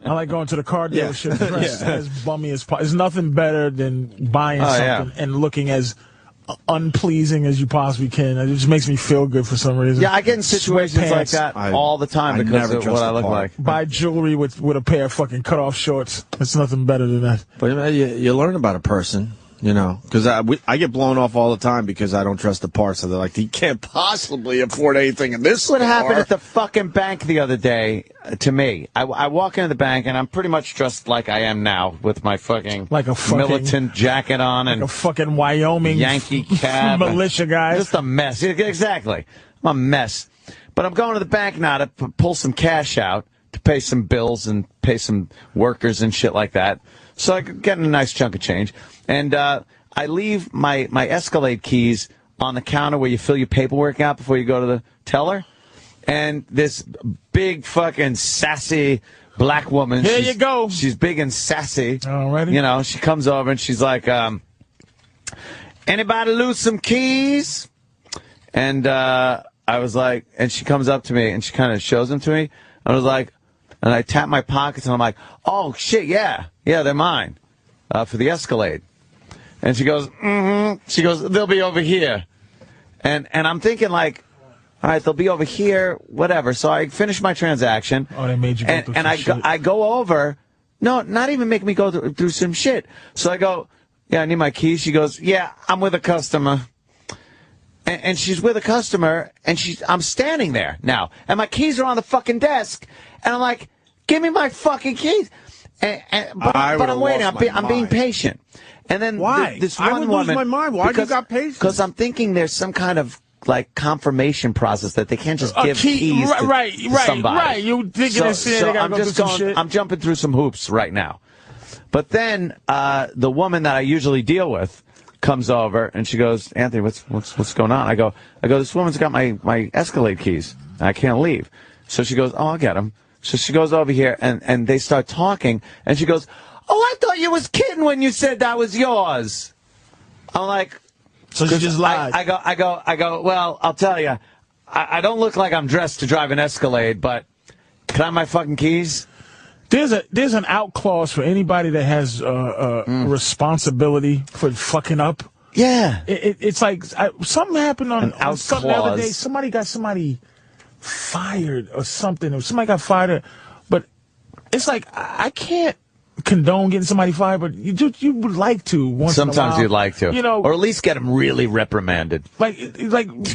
I like going to the car dealership dressed as bummy as possible. There's nothing better than buying something and looking as unpleasing as you possibly can. It just makes me feel good for some reason. Yeah, I get in situations like that all the time because of what I look like. Buy jewelry with a pair of fucking cut-off shorts. It's nothing better than that. But you learn about a person. You know, because I get blown off all the time because I don't trust the parts. So they're like, you can't possibly afford anything in this store. What happened at the fucking bank the other day to me? I walk into the bank and I'm pretty much dressed like I am now with my fucking militant jacket on and a fucking Wyoming Yankee cap, militia guy. Just a mess. Exactly, I'm a mess. But I'm going to the bank now to pull some cash out to pay some bills and pay some workers and shit like that. So I'm getting a nice chunk of change. And I leave my Escalade keys on the counter where you fill your paperwork out before you go to the teller. And this big fucking sassy black woman. Here you go. She's big and sassy. Alrighty. You know, she comes over and she's like, anybody lose some keys? And I was like, and she comes up to me and she kind of shows them to me. I was like, and I tap my pockets and I'm like, oh, shit, yeah, they're mine for the Escalade. And she goes, She goes, they'll be over here. And I'm thinking like, all right, they'll be over here, whatever. So I finish my transaction. Oh, they made you go through some shit. I go over. No, not even make me go through some shit. So I go, yeah, I need my keys. She goes, yeah, I'm with a customer. And she's with a customer, and I'm standing there now. And my keys are on the fucking desk. And I'm like, give me my fucking keys. But I'm waiting. I'm being patient. And then why? This one I would woman, lose my mind. Why do you got patience? Because I'm thinking there's some kind of like confirmation process that they can't just give keys to somebody. Right. You thinking I'm jumping through some hoops right now. But then the woman that I usually deal with comes over and she goes, Anthony, what's going on? I go, this woman's got my Escalade keys. I can't leave. So she goes, oh, I'll get them. So she goes over here and they start talking and she goes, oh, I thought you was kidding when you said that was yours. I'm like, so she just lied. I go, well, I'll tell you, I don't look like I'm dressed to drive an Escalade, but can I have my fucking keys? There's an out clause for anybody that has responsibility for fucking up. Yeah. It's like something happened on something the other day. Somebody got fired or something. Or somebody got fired. But it's like, I can't condone getting somebody fired, but you would like to once in a while. Sometimes you'd like to. You know, or at least get them really reprimanded. Like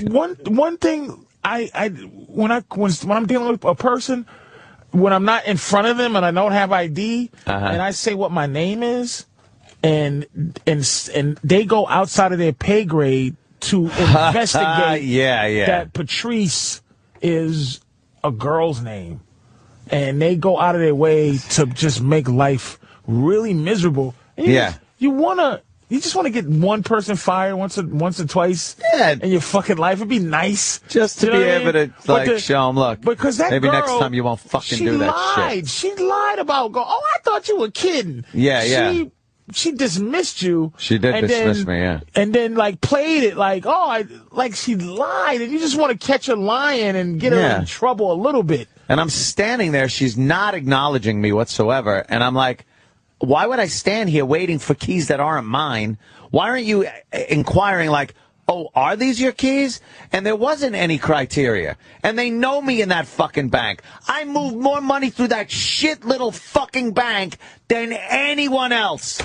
one thing when I'm dealing with a person, when I'm not in front of them and I don't have ID, and I say what my name is, and they go outside of their pay grade to investigate that Patrice is a girl's name, and they go out of their way to just make life really miserable. And you just want to get one person fired once or twice in your fucking life. It'd be nice just to be able to show them, look, because that maybe girl, next time you won't fucking do that shit. She lied about I thought you were kidding. Yeah. She dismissed you. She did dismiss me, yeah. And then played it like she lied, and you just want to catch her lying and get her in trouble a little bit. And I'm standing there. She's not acknowledging me whatsoever. And I'm like, why would I stand here waiting for keys that aren't mine? Why aren't you inquiring like, oh, are these your keys? And there wasn't any criteria. And they know me in that fucking bank. I move more money through that shit little fucking bank than anyone else.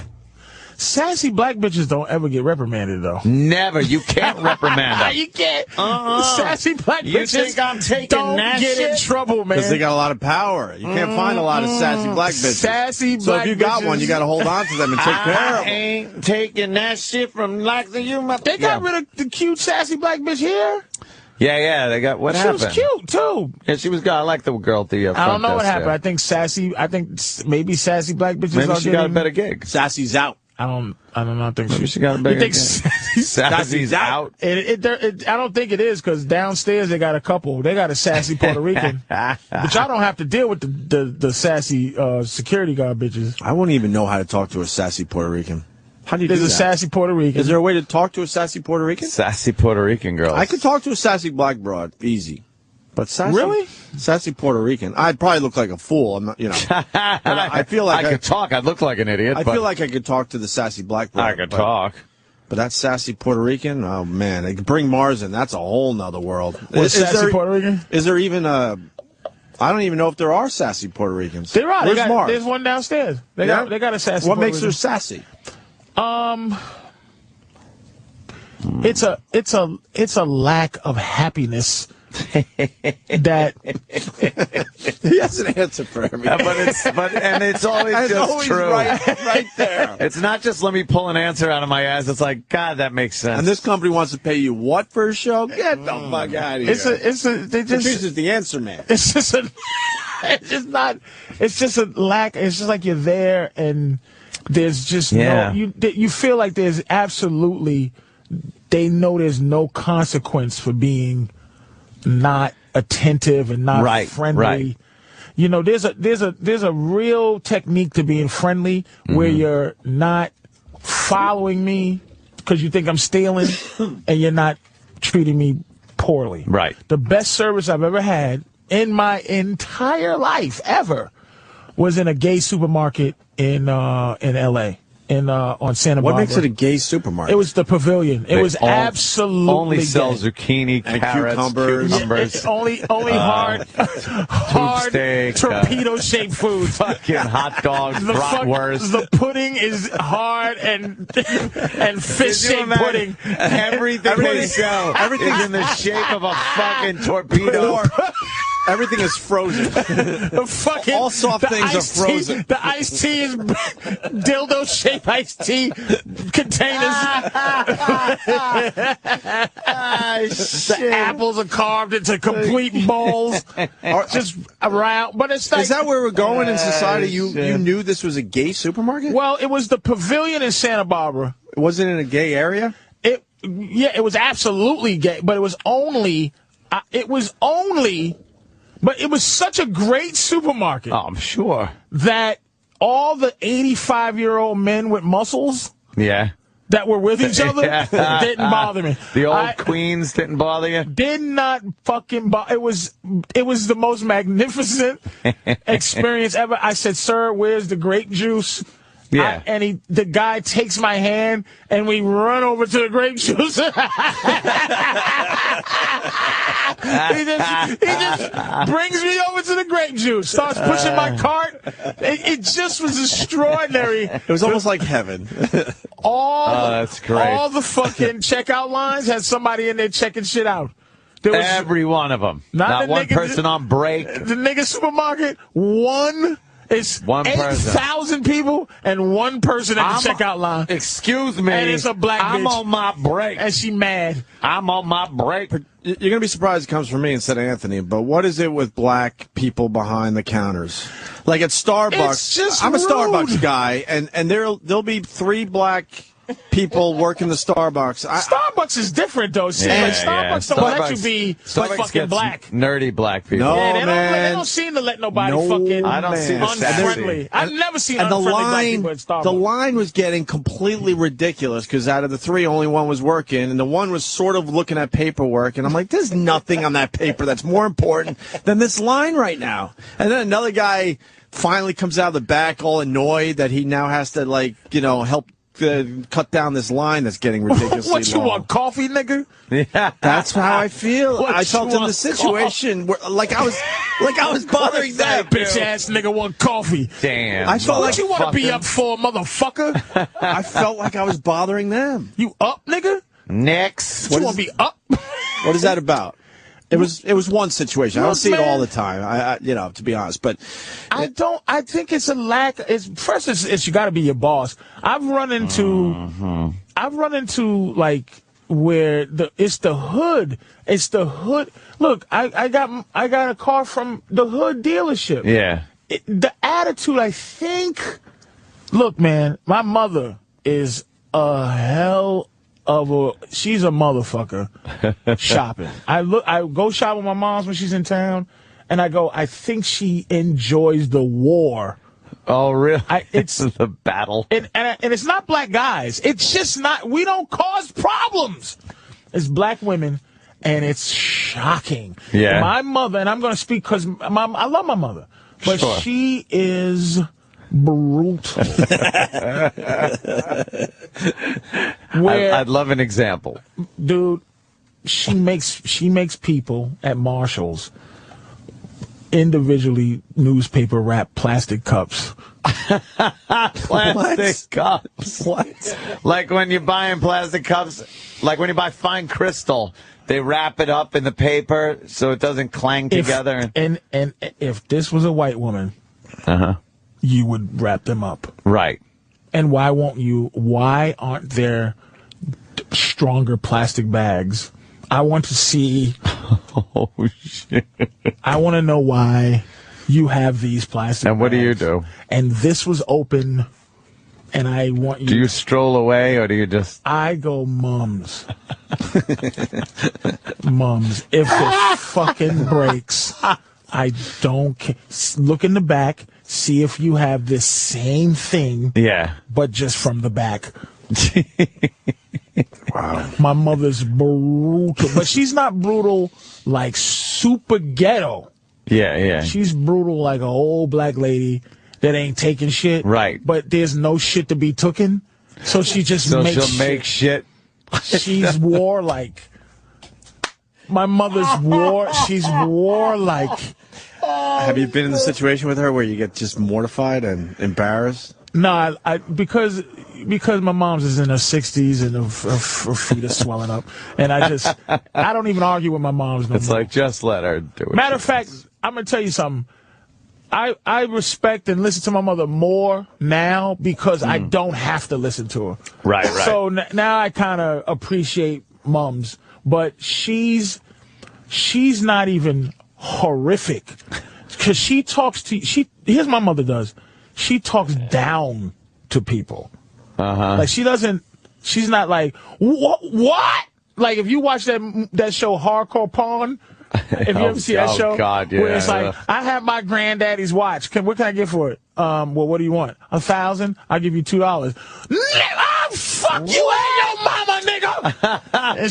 Sassy black bitches don't ever get reprimanded, though. Never. You can't reprimand them. You can't. Sassy black bitches you think I'm taking don't that get shit? in trouble, man. Because they got a lot of power. You can't find a lot of sassy black bitches. So if you got one, you got to hold on to them and take care of them. I ain't taking that shit from like you. They got rid of the cute sassy black bitch here. Yeah, they got what happened? She was cute too. Yeah, she was good. I like the girl at the front I don't know what happened. There. I think maybe sassy black bitches. Maybe she got a better gig. Sassy's out. I don't think maybe she got a better gig. Sassy's out. I don't think it is, because downstairs they got a couple. They got a sassy Puerto Rican, but y'all don't have to deal with the sassy security guard bitches. I wouldn't even know how to talk to a sassy Puerto Rican. How do you do that? There's a sassy Puerto Rican. Is there a way to talk to a sassy Puerto Rican? Sassy Puerto Rican girls. I could talk to a sassy black broad. Easy. But sassy, Really? Sassy Puerto Rican. I'd probably look like a fool. I'm not, but I feel like I could talk. I'd look like an idiot. I feel like I could talk to the sassy black girl. I could talk. But that sassy Puerto Rican, oh man, they could bring Mars in. That's a whole nother world. Sassy Puerto Rican? Is there even a? I don't even know if there are sassy Puerto Ricans. There are. Where's Mars? There's one downstairs. They got a sassy. What Puerto makes her Rican. sassy? It's a lack of happiness that He has an answer for everything. And it's always just true. Right there. It's not just let me pull an answer out of my ass. It's like, God, that makes sense. And this company wants to pay you what for a show? Get the fuck out of here. Patrice is the answer man. it's just a lack. It's just like you're there and there's just you feel like there's absolutely, they know there's no consequence for being not attentive and not friendly. Right. You know, there's a real technique to being friendly where you're not following me because you think I'm stealing and you're not treating me poorly. Right. The best service I've ever had in my entire life ever was in a gay supermarket in L.A. On Santa Barbara. What makes it a gay supermarket? It was the Pavilion. It was absolutely only sells gay. zucchini, And carrots, cucumbers. Yeah, only hard steak, torpedo-shaped food. fucking hot dogs, bratwurst. The pudding is hard and fish-shaped pudding. Everything they sell is in the shape of a fucking torpedo. Everything is frozen. All soft things are frozen. The iced tea is dildo-shaped iced tea containers. The apples are carved into complete bowls, just around. But it's like, is that where we're going in society? You knew this was a gay supermarket? Well, it was the Pavilion in Santa Barbara. Was it in a gay area? It was absolutely gay, but it was only. But it was such a great supermarket. Oh, I'm sure. That all the 85-year-old men with muscles that were with each other didn't bother me. The old queens didn't bother you? Did not fucking bother. It was the most magnificent experience ever. I said, "Sir, where's the grape juice?" Yeah. The guy takes my hand and we run over to the grape juice. he just brings me over to the grape juice, starts pushing my cart. It just was extraordinary. It was almost like heaven. That's great. All the fucking checkout lines had somebody in there checking shit out. Every one of them. Not one person on break. The nigga supermarket, it's 8,000 people and one person at the checkout line. Excuse me. And it's a black bitch. I'm on my break. And she mad. I'm on my break. You're going to be surprised it comes from me instead of Anthony, but what is it with black people behind the counters? Like at Starbucks, it's just I'm a rude. Starbucks guy, and there'll be 3 black people working the Starbucks. Starbucks is different, though. See, Starbucks don't let you be fucking black. Nerdy black people. No, they don't seem to let nobody fucking I don't see the unfriendly. I've never seen unfriendly black people at Starbucks. The line was getting completely ridiculous because out of the 3, only one was working, and the one was sort of looking at paperwork, and I'm like, there's nothing on that paper that's more important than this line right now. And then another guy finally comes out of the back all annoyed that he now has to, help cut down this line that's getting ridiculously What you long. want, coffee, nigga? Yeah, that's how I feel. What I felt you in the situation where, like I was bothering that them. bitch ass nigga want coffee. Damn. I felt What you want to be up for, motherfucker? I felt like I was bothering them. You up, nigga? Next. What you want to be up? What is that about? It was one situation. I don't see it all the time. I to be honest, but I think it's a lack. It's you got to be your boss. I've run into like where it's the hood. It's the hood. Look, I got a car from the hood dealership. Yeah. The attitude, I think. Look, man, my mother is a hell she's a motherfucker shopping. I go shop with my mom's when she's in town, and I think she enjoys the war. Oh, really? It's the battle. And it's not black guys. It's just not, we don't cause problems. It's black women, and it's shocking. Yeah. My mother, and I'm going to speak because I love my mother, but Sure. she is brutal. I'd love an example. Dude, she makes people at Marshall's individually newspaper wrap plastic cups. Plastic cups. What? Like when you're buying plastic cups, like when you buy fine crystal, they wrap it up in the paper so it doesn't clang together. And if this was a white woman, you would wrap them up. Right. And why won't you? Why aren't there stronger plastic bags? I want to see. Oh, shit. I want to know why you have these plastic And what do you bags. do? And this was open, and I want you. Do you stroll away or do you just... I go, mums. Mums. If it fucking breaks, I don't care. Look in the back, see if you have this same thing, Yeah. but just from the back. Wow. My mother's brutal, but she's not brutal like super ghetto. Yeah. She's brutal like an old black lady that ain't taking shit. Right. But there's no shit to be tooken. So she just So makes she'll make shit. She's warlike. My mother's she's warlike. Have you been in the situation with her where you get just mortified and embarrassed? No, because my mom's is in her 60s and her feet are swelling up, and I don't even argue with my mom's no It's more. like, just let her do it. Matter of fact, I'm gonna tell you something. I respect and listen to my mother more now because I don't have to listen to her. Right. So now I kind of appreciate mums, but she's not even horrific because she talks to here's my mother does. She talks down to people. Like she's not like, what? Like if you watch that show Hardcore Pawn, if you ever see that show, God, yeah, where it's like, I have my granddaddy's watch. What can I get for it? Well, what do you want? $1,000? I'll give you $2. Fuck you and your mama, nigga. And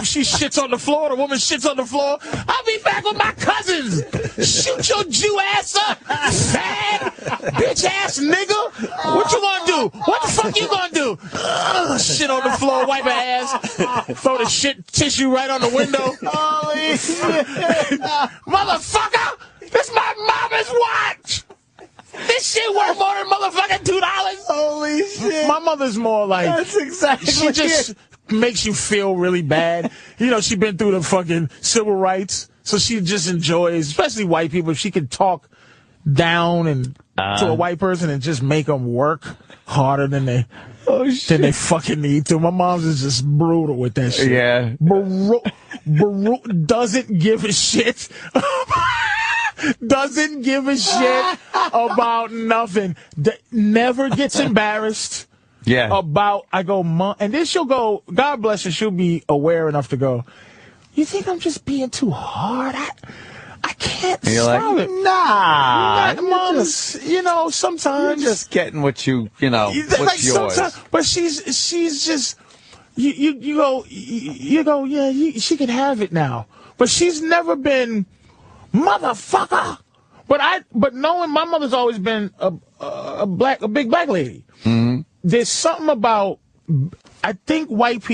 she shits on the floor. The woman shits on the floor. I'll be back with my cousins. Shoot your Jew ass up, fag, bitch ass nigga. What you gonna do? What the fuck you gonna do? Shit on the floor, wipe her ass, throw the shit tissue right on the window. Holy shit. Motherfucker, this my mama's watch. This shit worth more than motherfucking $2. Holy shit. My mother's more like, That's exactly she just makes you feel really bad. You know, she been through the fucking civil rights, so she just enjoys, especially white people, if she can talk down and to a white person and just make them work harder than they fucking need to. My mom's is just brutal with that shit. Yeah. Doesn't give a shit. Doesn't give a shit about nothing. Never gets embarrassed. Yeah. I go, Mom, and then she'll go, God bless her, she'll be aware enough to go, you think I'm just being too hard? I can't And you're stop like, it. Nah. Mom's, sometimes. You're just getting what what's like yours. But she's just, you go, yeah, she can have it now. But she's never been, motherfucker. But knowing my mother's always been a big black lady. Mm-hmm. There's something about, I think white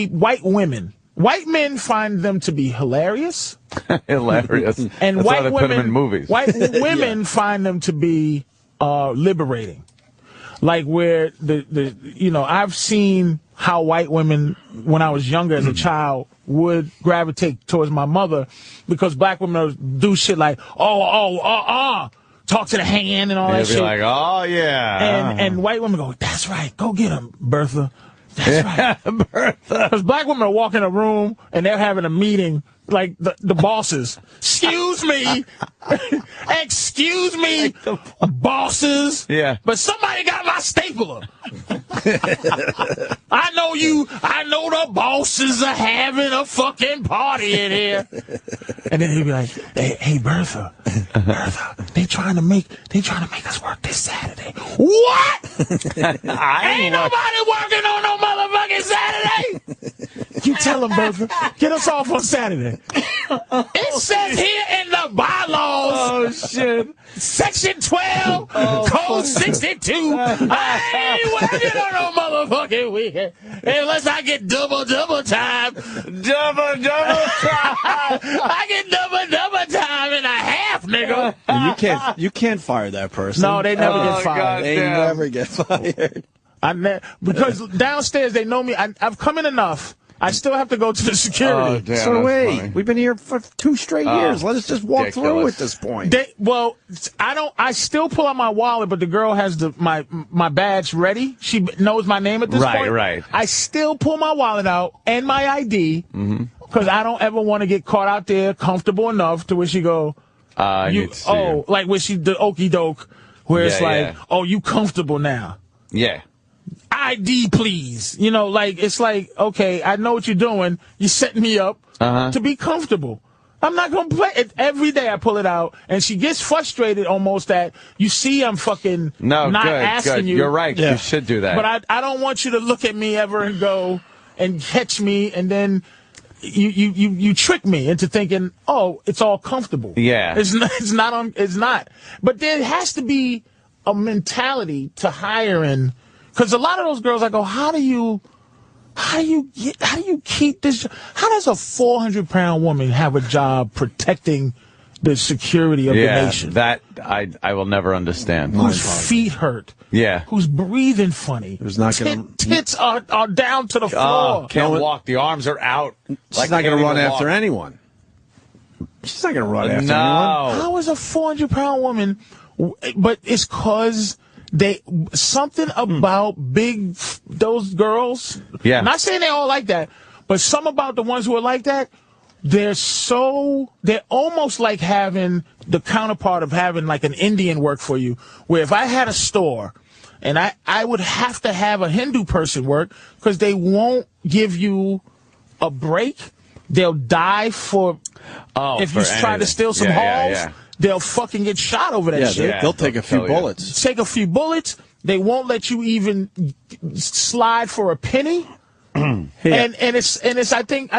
men find them to be hilarious. Hilarious. And That's white why they women, put them in movies. White women find them to be liberating. Like where I've seen how white women, when I was younger as a child, would gravitate towards my mother because black women do shit like, talk to the hand and all that shit. Like, oh, yeah. And white women go, that's right, go get him, Bertha. That's right. Bertha. Because black women walk in a room and they're having a meeting, like the bosses. Excuse me. Excuse me, bosses. Yeah. But somebody got my stapler. I know the bosses are having a fucking party in here. And then he'd be like, hey Bertha, they trying to make us work this Saturday. What? Ain't nobody working on no motherfucking Saturday. You tell them, Bertha, get us off on Saturday. It says here in the bylaws. Oh, shit. Section 12, Code 62. I ain't working on no motherfucking weekend unless I get double time. Double time. I get double time and a half, nigga. You can't fire that person. No, they never get fired. God They damn. never get fired. Because downstairs they know me. I've come in enough. I still have to go to the security. Oh, damn, So that's wait, funny. we've been here for 2 straight years. Let us just walk through ridiculous. at this point. I still pull out my wallet, but the girl has my badge ready. She knows my name at this point. Right. I still pull my wallet out and my ID because I don't ever want to get caught out there comfortable enough to where she go, need to see you. like where she the okey doke, where it's like, oh, you comfortable now. Yeah. ID, please. You know, like, it's like, okay, I know what you're doing. You're setting me up to be comfortable. I'm not going to play it. Every day I pull it out, and she gets frustrated almost that, you see I'm fucking not asking you. You're right. Yeah. You should do that. But I don't want you to look at me ever and go and catch me, and then you trick me into thinking, oh, it's all comfortable. Yeah. It's not. But there has to be a mentality to hiring. Because a lot of those girls, I go, how do you keep this? How does a 400-pound woman have a job protecting the security of the nation? That I will never understand. Whose feet hurt? Yeah. Who's breathing funny? Who's not gonna tits are down to the floor. Can't walk. The arms are out. She's not going to run after anyone. She's not going to run after anyone. How is a 400-pound woman? But it's because something about those girls. Yeah. Not saying they all like that, but some about the ones who are like that, they're almost like having the counterpart of having like an Indian work for you, where if I had a store and I would have to have a Hindu person work because they won't give you a break. They'll die if you try to steal some halls. They'll fucking get shot over that shit. They'll take a few bullets. Take a few bullets. They won't let you even slide for a penny. And it's I think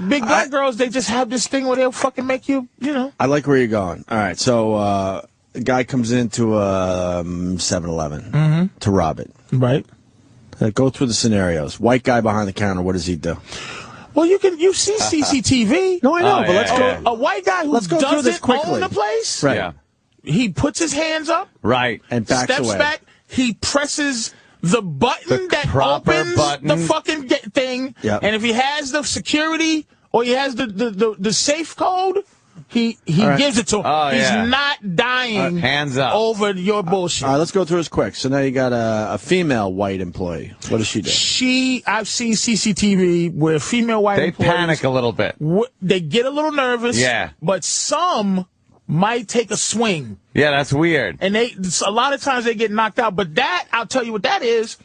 big black girls, they just have this thing where they'll fucking make you, I like where you're going. All right, so a guy comes into a 7-Eleven to rob it. Right. Go through the scenarios. White guy behind the counter, what does he do? Well, you see CCTV. No, I know, but let's go. A white guy who doesn't own the place. Right. Yeah. He puts his hands up. Right. And backs steps away. back. He presses the button that opens the fucking thing. Yep. And if he has the security or he has the safe code, he gives it to him. He's not dying hands up over your bullshit. All right, let's go through this quick. So now you got a female white employee. What does she do? I've seen CCTV where female white employees, panic a little bit. They get a little nervous. Yeah. But some might take a swing. Yeah, that's weird. And a lot of times they get knocked out. But that, I'll tell you what that is.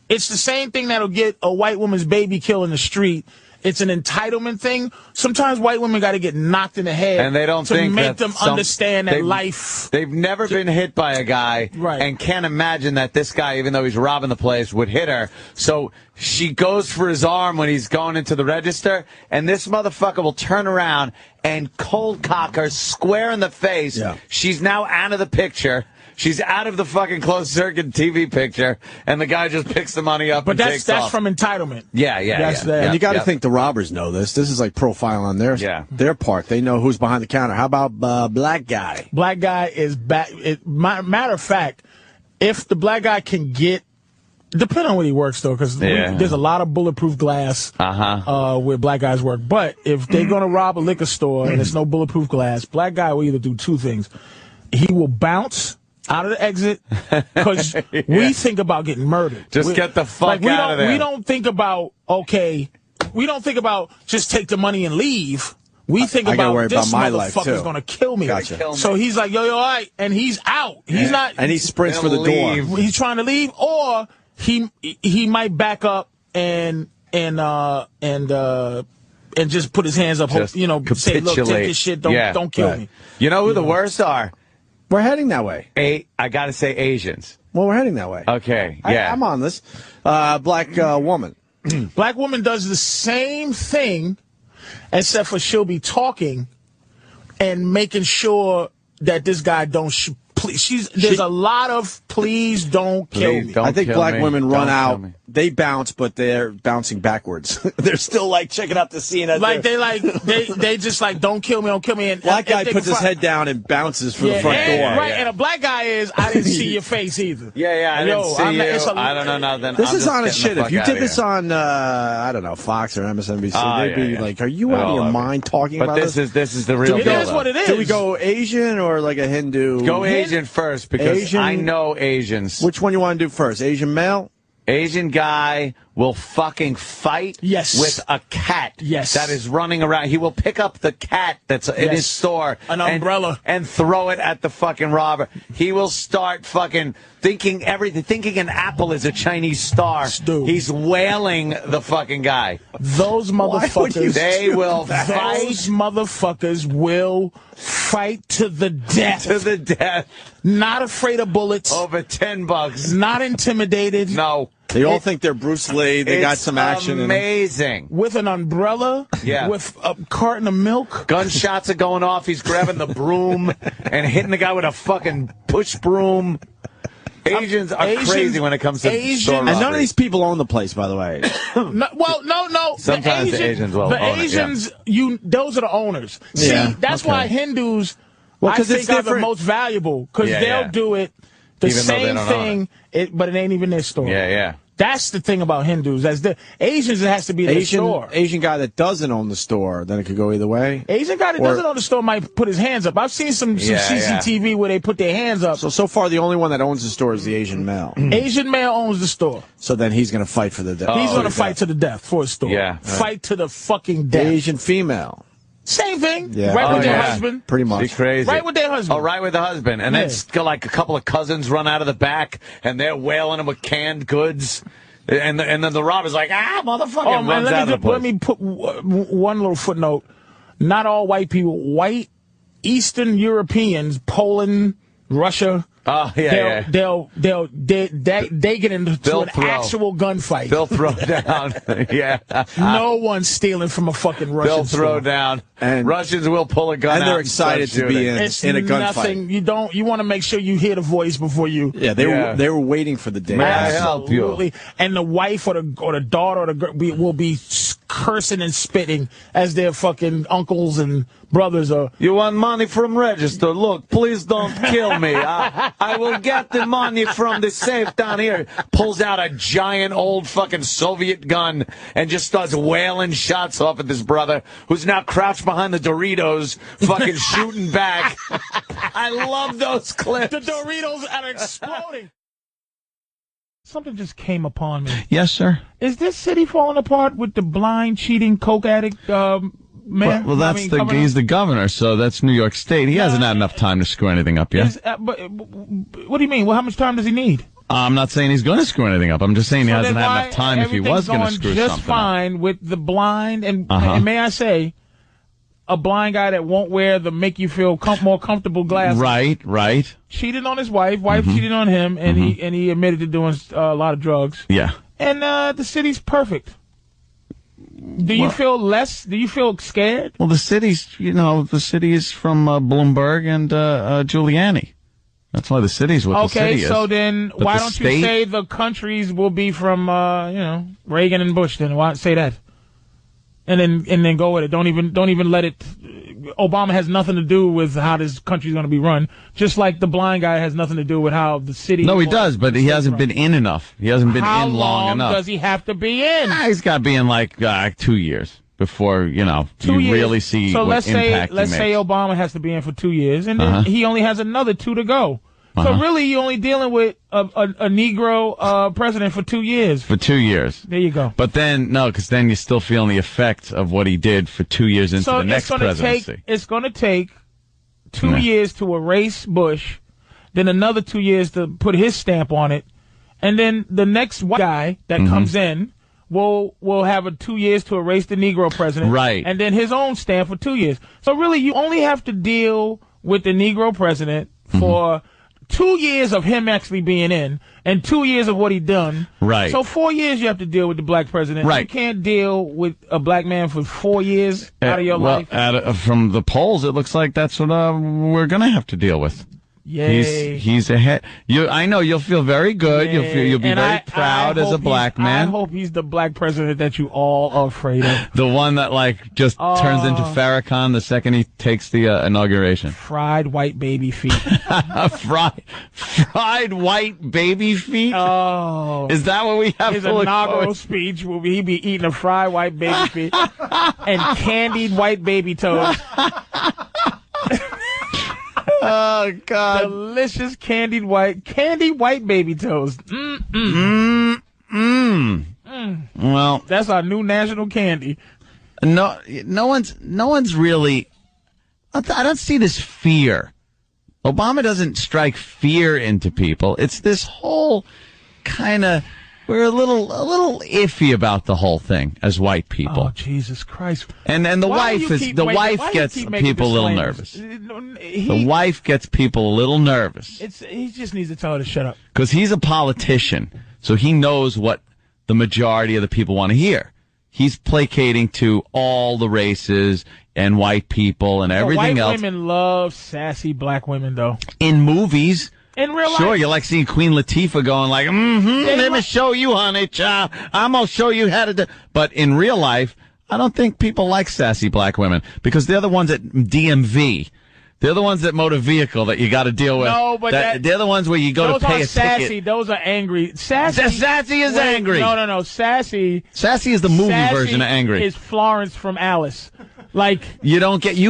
It's the same thing that'll get a white woman's baby killed in the street. It's an entitlement thing. Sometimes white women got to get knocked in the head, and they don't to make them understand that life. They've never been hit by a guy, and can't imagine that this guy, even though he's robbing the place, would hit her. So she goes for his arm when he's going into the register, and this motherfucker will turn around and cold cock her square in the face. Yeah. She's now out of the picture. She's out of the fucking closed circuit TV picture, and the guy just picks the money up. But and takes that's off. from entitlement. Yeah. And you got to think the robbers know this. This is like profile on their part. They know who's behind the counter. How about black guy? Black guy is back. Matter of fact, if the black guy can get, depending on where he works though, because there's a lot of bulletproof glass where black guys work. But if they're gonna rob a liquor store and there's no bulletproof glass, black guy will either do two things. He will bounce out of the exit, because we think about getting murdered. Get the fuck out of there. We don't think about, just take the money and leave. We think about this motherfucker's going to kill me. Gotcha. So he's like, yo, all right. And he's out. He's not. And he sprints for the door. He's trying to leave, or he might back up and just put his hands up, say, look, take this shit, don't kill me. You know who the worst are? We're heading that way. I got to say Asians. Well, we're heading that way. Okay, yeah. I'm on this. Black woman. Black woman does the same thing, except for she'll be talking and making sure that this guy don't there's a lot of please don't kill me. I think black women run out. They bounce, but they're bouncing backwards. They're still like checking out the scene. They just like don't kill me. And black guy puts his head down and bounces for the front door. Right, and a black guy I didn't see your face either. I didn't see you. I don't know nothing. This is honest shit. If you did this on I don't know, Fox or MSNBC, they'd be like, "Are you out of your mind talking about this?" But this is the real deal. It is what it is. Do we go Asian or like a Hindu? Go Asian first because I know Asians. Which one you want to do first? Asian male? Asian guy will fucking fight with a cat that is running around. He will pick up the cat that's in his store. An umbrella. And throw it at the fucking robber. He will start fucking thinking an apple is a Chinese star. He's wailing the fucking guy. Those motherfuckers. They will fight. Those motherfuckers will fight to the death. To the death. Not afraid of bullets. Over $10. Not intimidated. No. They all think they're Bruce Lee. They got some action. Amazing. With an umbrella. Yeah. With a carton of milk. Gunshots are going off. He's grabbing the broom and hitting the guy with a fucking push broom. Asians are crazy when it comes to store robbery. And none of these people own the place, by the way. No. Sometimes the Asians will own it. Asians, those are the owners. See, that's why Hindus, I think, are the most valuable. Because they'll do it the even same thing, but it ain't even their store. Yeah. That's the thing about Hindus. As the Asians, it has to be their store. Asian guy that doesn't own the store, then it could go either way. Asian guy that doesn't own the store might put his hands up. I've seen some CCTV where they put their hands up. So far, the only one that owns the store is the Asian male. Asian male owns the store. So then he's going to fight for the death. He's going to fight to the death for his store. Yeah. Fight to the fucking death. Asian female. Same thing. Yeah. Right with their husband. Pretty much. She's crazy. Right with their husband. Oh, right with the husband. And then like a couple of cousins run out of the back, and they're wailing him with canned goods. And then the robber's like, motherfucker, and runs out of the place. Let me put one little footnote. Not all white people. White Eastern Europeans, Poland, Russia. Oh, yeah, They get into an actual gunfight. They'll throw down. Yeah. No one's stealing from a fucking Russian They'll throw down. And Russians will pull a gun out. And they're excited to be in a gunfight. You want to make sure you hear the voice before you. Yeah, they were waiting for the day. May I help you? And the wife or the daughter or the girl will be cursing and spitting as their fucking uncles and brothers are. You want money from register? Look, please don't kill me. I will get the money from the safe down here. Pulls out a giant old fucking Soviet gun and just starts wailing shots off at this brother who's now crouched behind the Doritos, fucking shooting back. I love those clips. The Doritos are exploding. Something just came upon me. Yes, sir. Is this city falling apart with the blind, cheating, coke addict man? Well, he's the governor, so that's New York State. He hasn't had enough time to screw anything up yet. But what do you mean? Well, how much time does he need? I'm not saying he's going to screw anything up. I'm just saying he hasn't had enough time if he was going to screw something up. Just fine with the blind, and may I say, a blind guy that won't wear the make you feel more comfortable glasses. Right. Cheated on his wife. Wife cheated on him, and he admitted to doing a lot of drugs. Yeah. And the city's perfect. Do you feel scared? Well, the city is from Bloomberg and Giuliani. That's why the city's what the city is. Okay, so then why don't you say the countries will be from Reagan and Bush? Then why say that? And then go with it. Don't even let it. Obama has nothing to do with how this country's going to be run. Just like the blind guy has nothing to do with how the city. No, he does, but he hasn't been in enough. He hasn't been in long enough. How long does he have to be in? He's got to be in like 2 years before you really see what impact he makes. Let's say Obama has to be in for 2 years, and then he only has another 2 to go. So really, you're only dealing with a Negro president for 2 years. For 2 years. There you go. But then, because then you're still feeling the effect of what he did for 2 years into the next presidency. It's going to take 2 years to erase Bush, then another 2 years to put his stamp on it, and then the next white guy that comes in will have 2 years to erase the Negro president. Right. And then his own stamp for 2 years. So really, you only have to deal with the Negro president for 2 years of him actually being in and 2 years of what he done. Right. So 4 years you have to deal with the black president. Right. You can't deal with a black man for 4 years out of your life. From the polls, it looks like that's what we're going to have to deal with. Yay. He's ahead. I know you'll feel very good. Yay. You'll be very proud as a black man. I hope he's the black president that you all are afraid of. The one that just turns into Farrakhan the second he takes the inauguration. Fried white baby feet. fried white baby feet. Oh, is that what we have? His to look inaugural forward? Speech will be he be eating a fried white baby feet and candied white baby toes. Oh God! Delicious candied white baby toes. Well, that's our new national candy. No one's really. I don't see this fear. Obama doesn't strike fear into people. It's this whole kind of. We're a little iffy about the whole thing as white people. Oh, Jesus Christ! And the wife gets people a little nervous. The wife gets people a little nervous. He just needs to tell her to shut up. Because he's a politician, so he knows what the majority of the people want to hear. He's placating to all the races and white people and everything else. White women love sassy black women, though. In movies. In real life. Sure, you like seeing Queen Latifah going like, let me show you, honey, child. I'm going to show you how to do. But in real life, I don't think people like sassy black women because they're the ones at DMV. They're the ones that motor vehicle that you got to deal with. No, but they're the ones where you go to pay a sassy, ticket. Those are angry. Sassy is angry. No. Sassy is the movie version of angry. Is Florence from Alice. Like you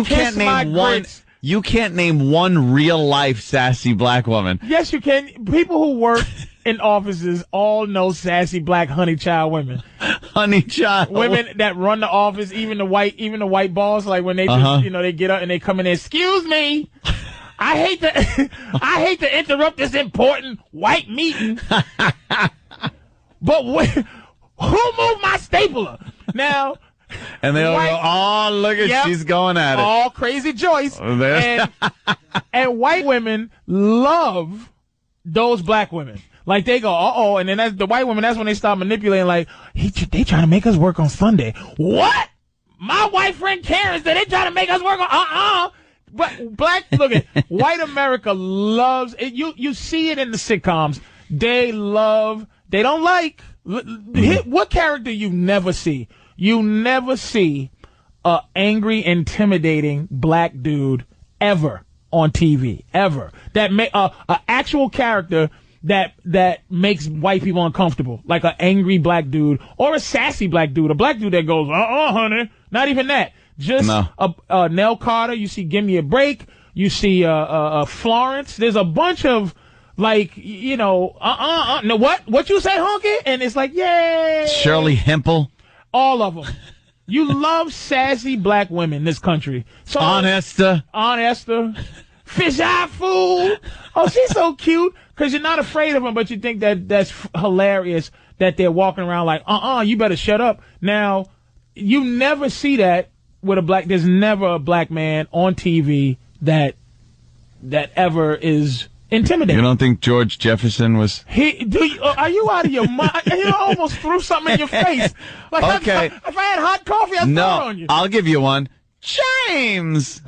can't name one. You can't name one real life sassy black woman. Yes, you can. People who work in offices all know sassy black honey child women. Honey child women that run the office, even the white boss. Like when they just, they get up and they come in there. Excuse me, I hate to interrupt this important white meeting, but who moved my stapler now? And they all go, oh, look at she's going at it. All crazy Joyce. And white women love those black women. Like they go, uh-oh, and then that's the white women, that's when they start manipulating, like, they trying to make us work on Sunday. What? My white friend Karen said they trying to make us work on, But look at, white America loves, it. You see it in the sitcoms. They don't like, what character you never see? You never see a angry, intimidating black dude ever on TV, ever. That a actual character that makes white people uncomfortable, like an angry black dude or a sassy black dude, a black dude that goes, honey, not even that. Just Nell Carter. You see, Give Me a Break. You see, Florence. There's a bunch of like, no, what you say, honky? And it's like, yay. Shirley Hempel. All of them. You love sassy black women in this country. So Aunt Esther. Fish eye fool. Oh, she's so cute. Because you're not afraid of them, but you think that's hilarious that they're walking around like, you better shut up. Now, you never see that with there's never a black man on TV that ever is intimidating. You don't think George Jefferson was? Are you out of your mind? You almost threw something in your face. Like, okay. If I had hot coffee, I'd throw it on you. I'll give you one. James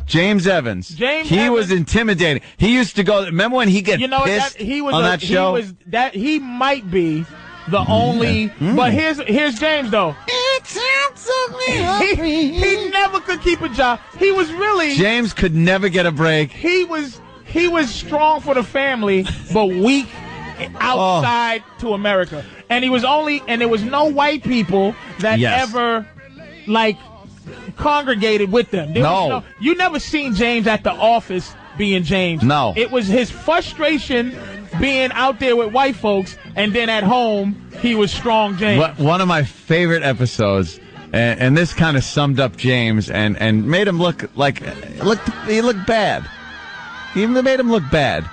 Evans. He was intimidating. He used to go. Remember when he pissed on that show? He might be the only. But here's James though. He never could keep a job. He was really. James could never get a break. He was strong for the family, but weak outside to America. And there was no white people that ever congregated with them. You never seen James at the office being James. No. It was his frustration being out there with white folks, and then at home, he was strong James. One of my favorite episodes, and this kind of summed up James and made him look like, he looked bad. He even made him look bad.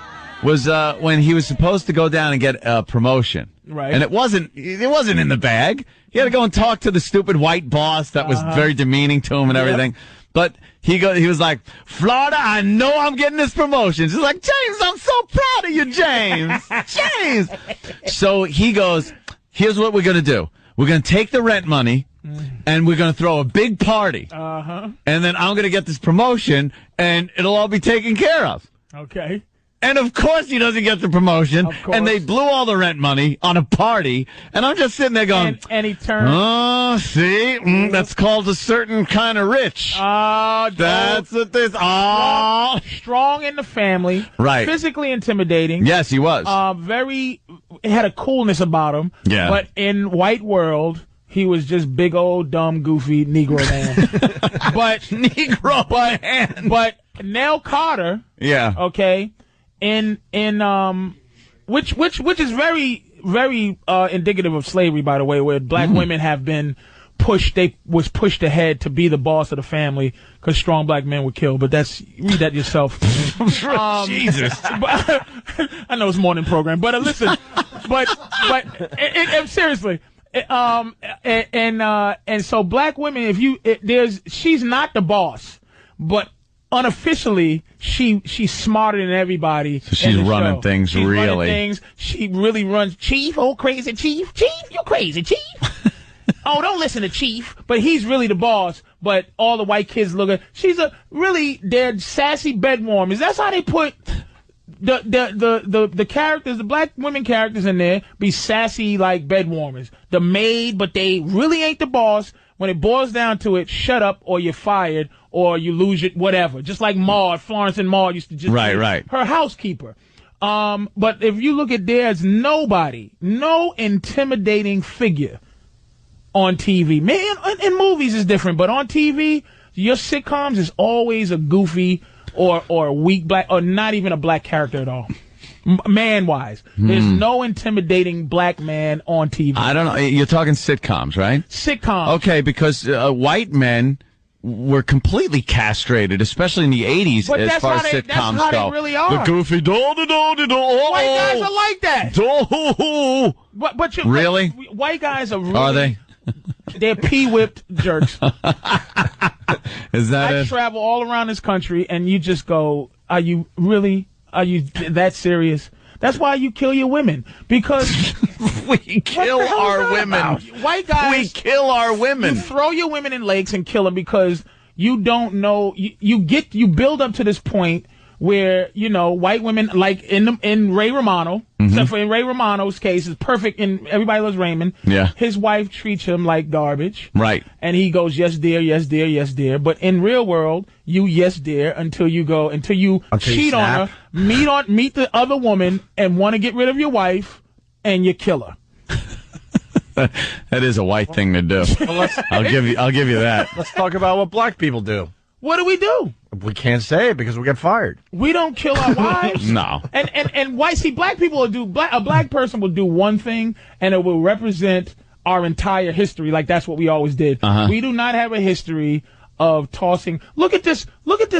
Was when he was supposed to go down and get a promotion. Right. And it wasn't in the bag. He had to go and talk to the stupid white boss that was very demeaning to him and everything. But He was like, Florida, I know I'm getting this promotion. She's like, James, I'm so proud of you, James. James. So he goes, here's what we're going to do. We're going to take the rent money, and we're going to throw a big party. And then I'm going to get this promotion, and it'll all be taken care of. Okay. And of course he doesn't get the promotion. And they blew all the rent money on a party. And I'm just sitting there going, and he turned. Oh, see? That's called a certain kind of rich. That's what this. Strong in the family. Right. Physically intimidating. Yes, he was. Had a coolness about him. Yeah. But in white world, he was just big old, dumb, goofy Negro man. But Nell Carter. Yeah. Okay. Which is very, very indicative of slavery, by the way, where black women have been pushed pushed ahead to be the boss of the family because strong black men were killed. But read that yourself. Jesus. But, I know it's morning program, but listen, but seriously. And so black women, she's not the boss, but unofficially, she's smarter than everybody. So she's running things, she's really. Running things. She really runs. Chief, oh crazy Chief, you crazy Chief. Oh, don't listen to Chief, but he's really the boss. But all the white kids look at. She's they're sassy bed warmers. That's how they put the characters, the black women characters in there, be sassy like bed warmers. The maid, but they really ain't the boss. When it boils down to it, shut up or you're fired or you lose it, whatever. Just like Maude, Florence and Maude used to just be her housekeeper. But if you look at there's no intimidating figure on TV. Man, in movies is different, but on TV, your sitcoms is always a goofy or a weak black, or not even a black character at all. Man-wise, there's no intimidating black man on TV. I don't know. You're talking sitcoms, right? Sitcoms. Okay, because white men were completely castrated, especially in the 80s, but as far as sitcoms that's how go. They really are. The goofy White guys are like that. But really? White guys are really. Are they? They're pee-whipped jerks. Is that I travel all around this country, and you just go, are you really? Are you that serious? That's why you kill your women. Because we kill our women. About? White guys. We kill our women. You throw your women in lakes and kill them because you don't know. You build up to this point where, white women, like in Ray Romano, except for in Ray Romano's case, is perfect in Everybody Loves Raymond. Yeah. His wife treats him like garbage. Right. And he goes, yes, dear, yes, dear, yes, dear. But in real world, you yes, dear, until you cheat on her, meet the other woman and want to get rid of your wife, and you kill her. That is a white thing to do. Well, I'll give you that. Let's talk about what black people do. What do we do? We can't say it because we get fired. We don't kill our wives. No. And why? See, black people will do. A black person will do one thing, and it will represent our entire history. Like that's what we always did. We do not have a history of tossing. Look at this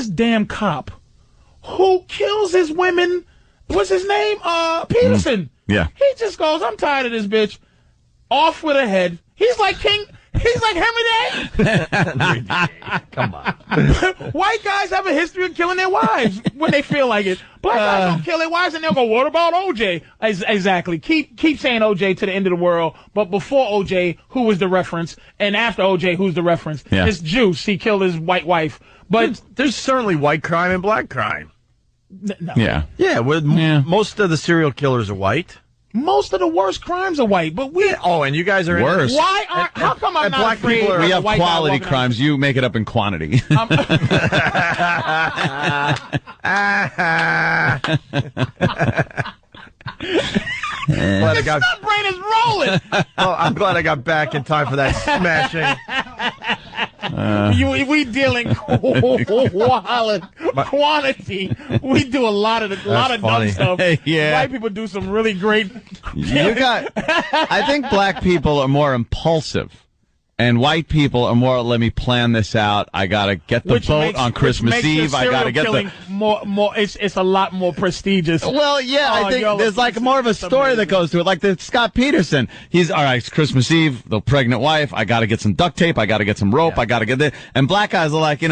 damn cop who kills his women. What's his name? Peterson. Yeah. He just goes, I'm tired of this bitch. Off with her head. He's like King. He's like Henry Day. Come on. White guys have a history of killing their wives when they feel like it. Black guys don't kill their wives, and they'll go, what about OJ? Exactly. Keep saying OJ to the end of the world, but before OJ, who was the reference? And after OJ, who's the reference? Yeah. It's Juice. He killed his white wife. But there's certainly white crime and black crime. No. Yeah. Yeah, most of the serial killers are white. Most of the worst crimes are white, but we. Oh, and you guys are worse. Why aren't? How come I'm not black afraid? people We have white guy quality walking crimes. You make it up in quantity. The stunt brain is rolling. Oh, I'm glad I got back in time for that smashing. We deal in quantity. We do a lot of dumb funny. stuff. Yeah. White people do some really great. I think black people are more impulsive. And white people are more, let me plan this out. I got to get the boat on Christmas Eve. I got to get the more. It's a lot more prestigious. Well, yeah, I think there's like more of a story that goes to it. Like the Scott Peterson. He's, all right, it's Christmas Eve, the pregnant wife. I got to get some duct tape. I got to get some rope. I got to get this. And black guys are like,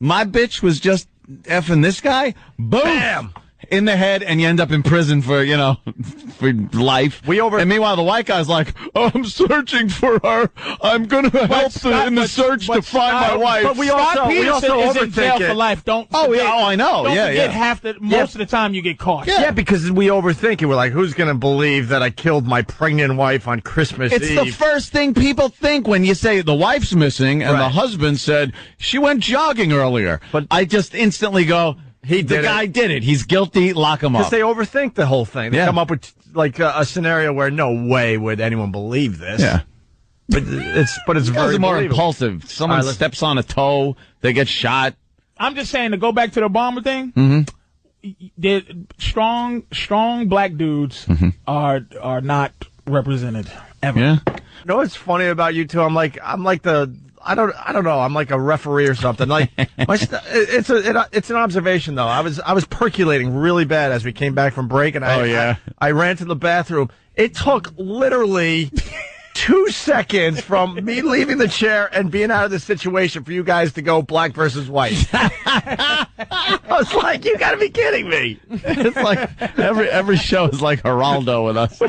my bitch was just effing this guy, boom, bam, in the head, and you end up in prison for, for life. And meanwhile, the white guy's like, I'm searching for her. I'm going to help in the search to find my wife. But we also is in jail for life. Don't. Oh, yeah. Oh, I know. Don't forget most of the time you get caught. Yeah, because we overthink it. We're like, who's going to believe that I killed my pregnant wife on Christmas Eve? It's the first thing people think when you say the wife's missing and the husband said she went jogging earlier. But I just instantly go, the guy did it. He's guilty. Lock him up. Because they overthink the whole thing. They come up with like a scenario where no way would anyone believe this. Yeah. But it's very more impulsive. Someone steps on a toe, they get shot. I'm just saying, to go back to the Obama thing. Strong black dudes are not represented ever. Yeah. You know what's funny about you two? I'm like the I don't know. I'm like a referee or something. Like it's an observation though. I was percolating really bad as we came back from break, and I ran to the bathroom. It took literally 2 seconds from me leaving the chair and being out of the situation for you guys to go black versus white. I was like, you got to be kidding me. It's like every show is like Geraldo with us. You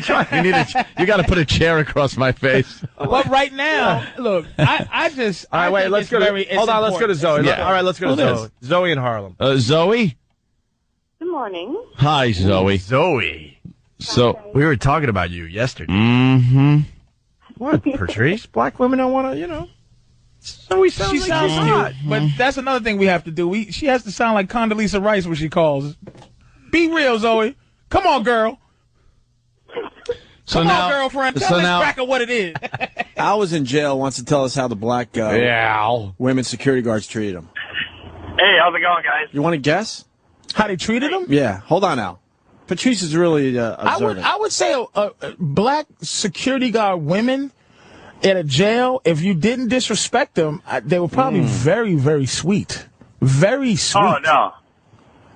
got to put a chair across my face. But right now, look, I just. All right, wait. Let's go to Zoe. Yeah. All right, let's go to Zoe. Zoe in Harlem. Zoe. Good morning. Hi, Zoe. Zoe. So we were talking about you yesterday. Mm-hmm. What, Patrice? Black women don't want to, Zoe sounds She like sounds she's cute, hot. but that's another thing we have to do. She has to sound like Condoleezza Rice when she calls. Be real, Zoe. Come on, girl. Come on, girlfriend. Tell this cracker what it is. Al was in jail, wants to tell us how the black women security guards treated him. Hey, how's it going, guys? You want to guess? How they treated him? Yeah. Hold on, Al. Patrice is really observant. I would say black security guard women at a jail, if you didn't disrespect them, they were probably very, very sweet. Very sweet. Oh,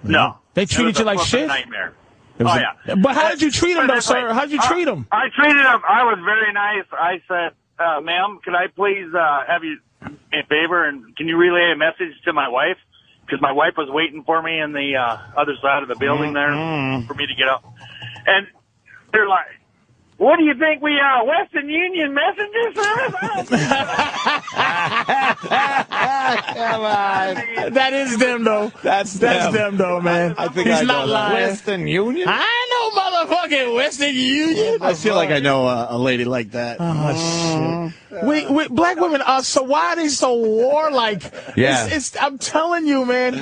no. They treated you like shit? Nightmare. Yeah. But how did you treat them, though, sir? How did you treat them? I treated them. I was very nice. I said, ma'am, could I please have you a favor, and can you relay a message to my wife? Because my wife was waiting for me in the other side of the building there for me to get up. And they're like, what do you think we are, Western Union messenger service? Come on. That is them, though. That's them, though, man. I think he's I not know lying. Western Union? I know motherfucking Western Union. I feel like I know a lady like that. Oh, shit. We black women are so, why are they so warlike? Yeah. I'm telling you, man.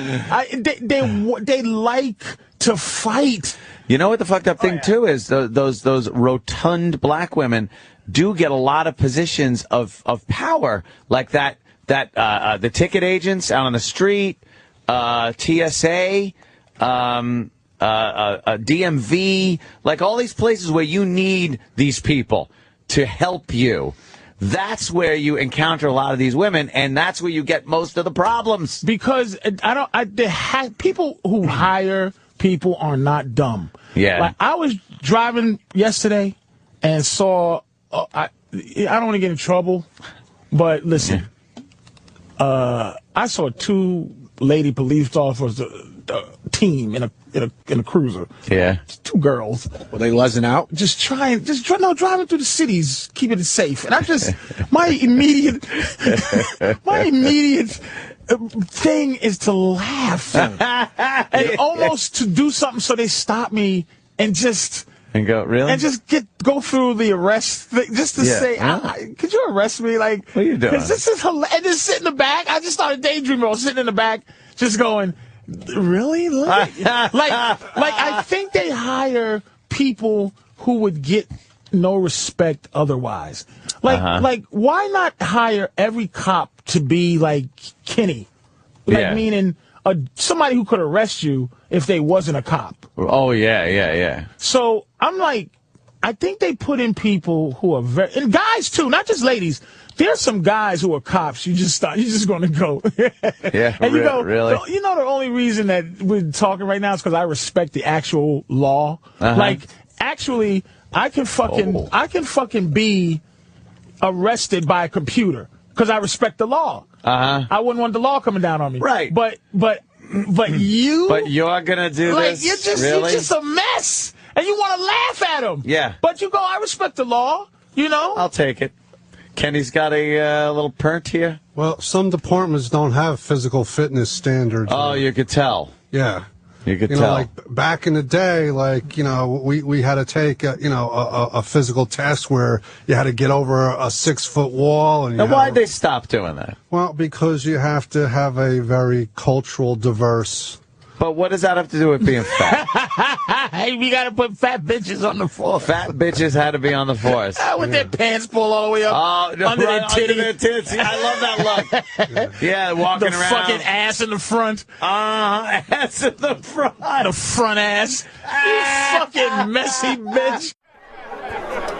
They like to fight. You know what the fucked up thing too is? Those rotund black women do get a lot of positions of power, like that the ticket agents out on the street, TSA, DMV, like all these places where you need these people to help you. That's where you encounter a lot of these women, and that's where you get most of the problems. Because people who hire people are not dumb. Yeah. Like, I was driving yesterday and saw, I don't want to get in trouble, but listen, I saw 2 lady police officers, team in a cruiser. Yeah. 2 girls. Were they lezzing out? Driving through the cities, keeping it safe. And I just, my immediate thing is to laugh and almost to do something so they stop me and just go, really? And just go through the arrest thing, just to say, could you arrest me? Like, what are you doing? This is hilarious. And just sit in the back. I just started daydreaming. I was sitting in the back, just going, really? like I think they hire people who would get no respect otherwise. Like why not hire every cop to be like Kenny? Meaning somebody who could arrest you if they wasn't a cop. Oh, yeah. So I'm like, I think they put in people who are and guys too, not just ladies. There's some guys who are cops. You're just going to go. Yeah, and you go, really? You know, the only reason that we're talking right now is because I respect the actual law. Like, actually, I can fucking be arrested by a computer. because I respect the law. I wouldn't want the law coming down on me. Right. But you. But you're gonna do like, this. You're just a mess, and you want to laugh at him. Yeah. But you go, I respect the law. You know. I'll take it. Kenny's got a little pernt here. Well, some departments don't have physical fitness standards. Oh, you could tell. Yeah. You could You tell. know, like back in the day, like, you know, we had to take, a physical test where you had to get over a 6-foot wall. And Now, why'd they stop doing that? Well, because you have to have a very cultural, diverse. But what does that have to do with being fat? Hey, we got to put fat bitches on the floor. Fat bitches had to be on the floor. With their pants pulled all the way up under their titty. Under their tits. Yeah, I love that look. Yeah, walking the around. fucking ass in the front. Ass in the front. The front ass. You fucking messy bitch.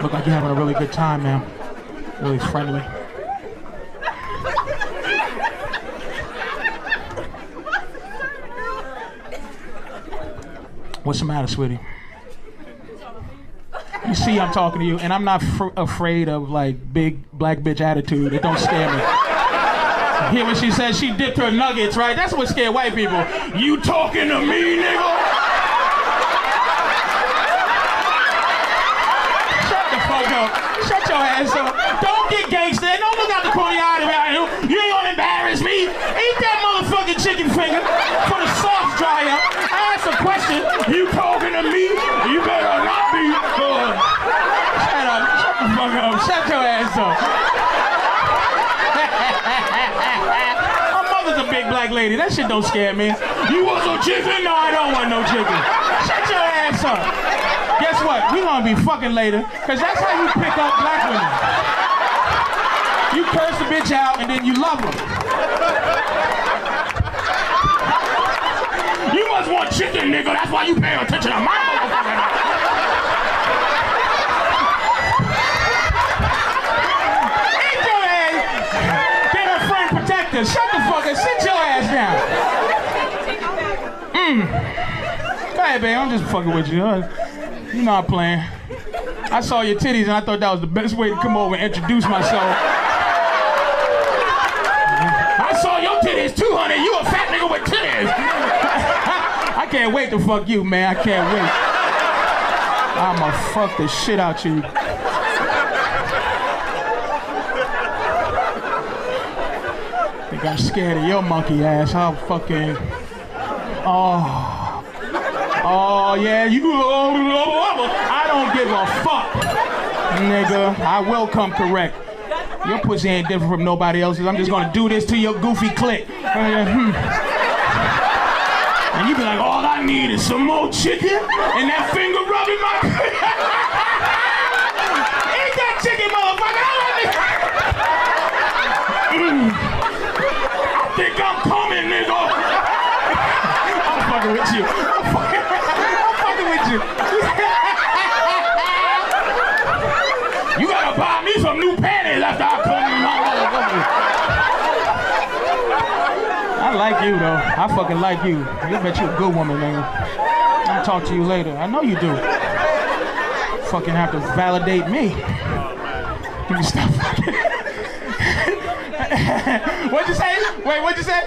Look like you're having a really good time, man. Really friendly. What's the matter, sweetie? You see I'm talking to you, and I'm not afraid of, like, big black bitch attitude. It don't scare me. Hear what she said? She dipped her nuggets, right? That's what scared white people. You talking to me, nigga? Shut the fuck up. Shut your ass up. Don't get gangster. Don't look out the corner of your eye about you. You ain't gonna embarrass me. Eat that motherfucking chicken finger for the sauce dry up. I asked a question. You talking to me? You better not be. Shut up. Shut the fuck up. Shut your ass up. My mother's a big black lady. That shit don't scare me. You want some chicken? No, I don't want no chicken. Shut your ass up. Guess what? We gonna be fucking later, cause that's how you pick up black women. You curse the bitch out and then you love her. You must want chicken, nigga. That's why you pay attention to my motherfucker. Eat your ass. Get her friend protector. Shut the fuck up. Sit your ass down. Go ahead, babe. I'm just fucking with you. You know I'm playing. I saw your titties and I thought that was the best way to come over and introduce myself. I saw your titties too, honey. You a fat nigga with titties. I can't wait to fuck you, man. I can't wait. I'ma fuck the shit out you. Think I'm scared of your monkey ass. I'll fucking... Oh, yeah, you... I don't give a fuck, nigga. I will come correct. Your pussy ain't different from nobody else's. I'm just gonna do this to your goofy click. And you be like, all I need is some more chicken and that finger rubbing my... Eat that chicken, motherfucker! I think I'm coming, nigga! I'm fucking with you. I'm fucking with you. You gotta buy me some new panties after I come in my motherfucker. I like you, though. I fucking like you. You bet you a good woman, nigga. I'll talk to you later. I know you do. Fucking have to validate me. Can you stop fucking? What'd you say? Wait, what'd you say?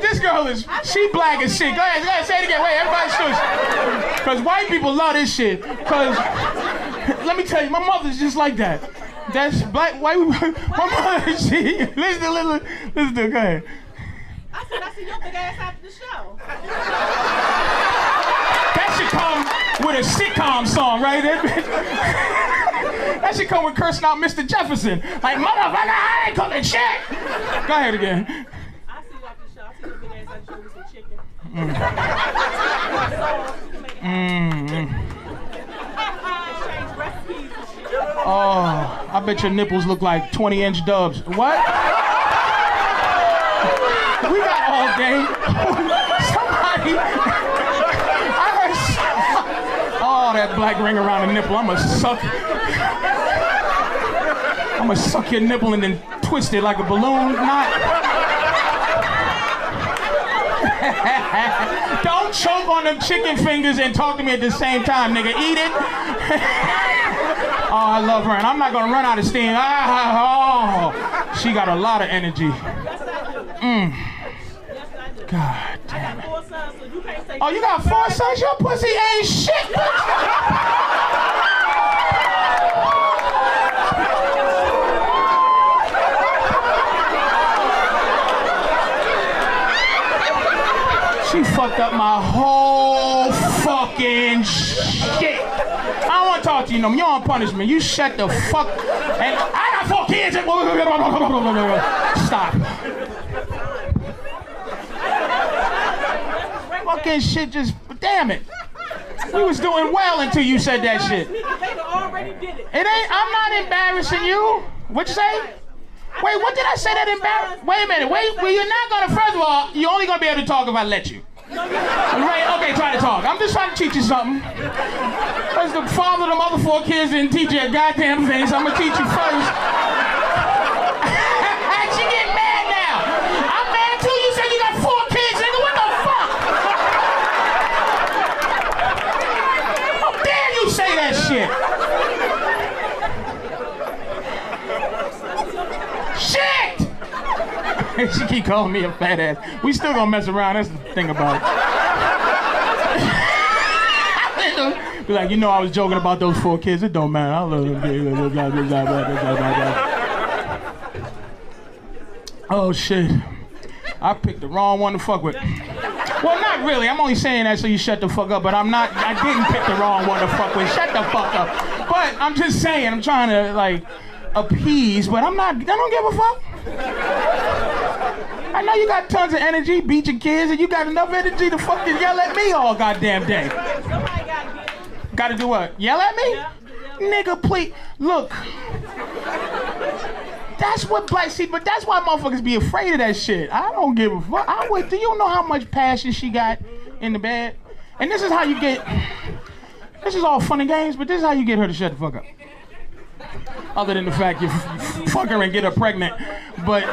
This girl is, she black as shit. Go ahead, say it again. Wait, everybody shush. Because white people love this shit. Because, let me tell you, my mother's just like that. That's black, white, my mother, she, listen to, go ahead. I said I see your big ass after the show. That should come with a sitcom song, right? That should come with cursing out Mr. Jefferson. Like, motherfucker, I ain't cooking shit. Go ahead again. I see you after the show. I see your big ass after the show with some chicken. Exchange recipes and shit. Oh, I bet your nipples look like 20-inch dubs. What? We got all day. Somebody. I heard. Oh, that black ring around the nipple. I'ma suck your nipple and then twist it like a balloon knot. Don't choke on them chicken fingers and talk to me at the same time, nigga. Eat it. Oh, I love her, and I'm not gonna run out of steam. She got a lot of energy. God damn it. Oh, you got 4 sons? Your pussy ain't shit. She fucked up my whole fucking shit. I don't want to talk to you no more. You're on punishment. You shut the fuck. And I got 4 kids. Stop. Fucking shit just. Damn it. We was doing well until you said that shit. They already did it. It ain't. I'm not embarrassing you. What'd you say? Wait, what did I say that embarrassed? Wait a minute. Wait, well, you're not gonna. First of all, you're only gonna be able to talk if I let you. Right? Okay, try to talk. I'm just trying to teach you something. As the father of the other 4 kids didn't teach you a goddamn thing, so I'm gonna teach you first. She get mad now. I'm mad too. You said you got 4 kids, nigga. What the fuck? How dare you say that shit? Shit! She keep calling me a fat ass. We still gonna mess around. That's the thing about it. Be like, you know, I was joking about those 4 kids. It don't matter. I love them. Oh shit! I picked the wrong one to fuck with. Well, not really. I'm only saying that so you shut the fuck up. But I'm not. I didn't pick the wrong one to fuck with. Shut the fuck up. But I'm just saying. I'm trying to like appease. But I'm not. I don't give a fuck. I know you got tons of energy, beat your kids, and you got enough energy to fucking yell at me all goddamn day. Gotta do what? Yell at me? Nigga, please. Look. That's what black, see, but that's why motherfuckers be afraid of that shit. I don't give a fuck. Do you know how much passion she got in the bed? And this is how you get, this is all fun and games, but this is how you get her to shut the fuck up. Other than the fact you fuck her and get her pregnant. But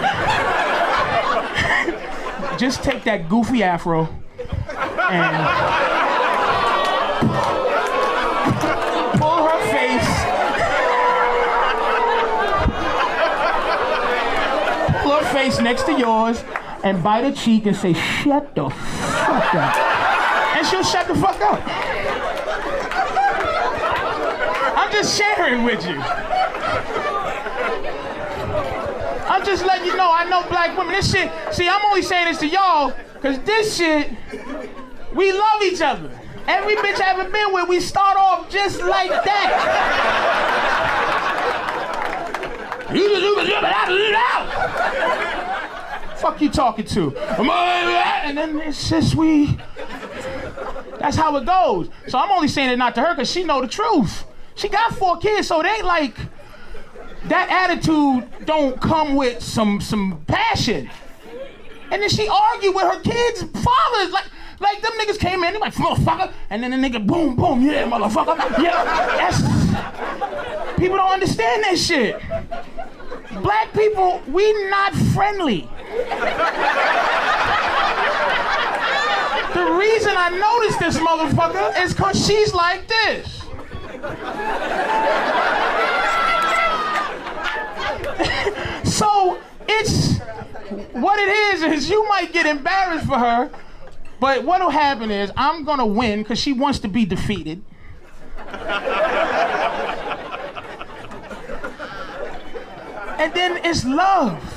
just take that goofy afro and pull her face, pull her face next to yours and bite her cheek and say, shut the fuck up. And she'll shut the fuck up. I'm just sharing with you. I'm just letting you know, I know black women. This shit, see, I'm only saying this to y'all, because this shit, we love each other. Every bitch I ever been with, we start off just like that. Fuck you talking to? And then it's just that's how it goes. So I'm only saying it not to her, because she know the truth. She got 4 kids, so it ain't like that attitude don't come with some passion. And then she argued with her kids' fathers, like them niggas came in, they like, motherfucker, and then the nigga, boom, boom, yeah, motherfucker, yeah, that's, people don't understand that shit. Black people, we not friendly. The reason I noticed this motherfucker is cause she's like this. So it's what it is you might get embarrassed for her, but what'll happen is I'm gonna win because she wants to be defeated. And then it's love.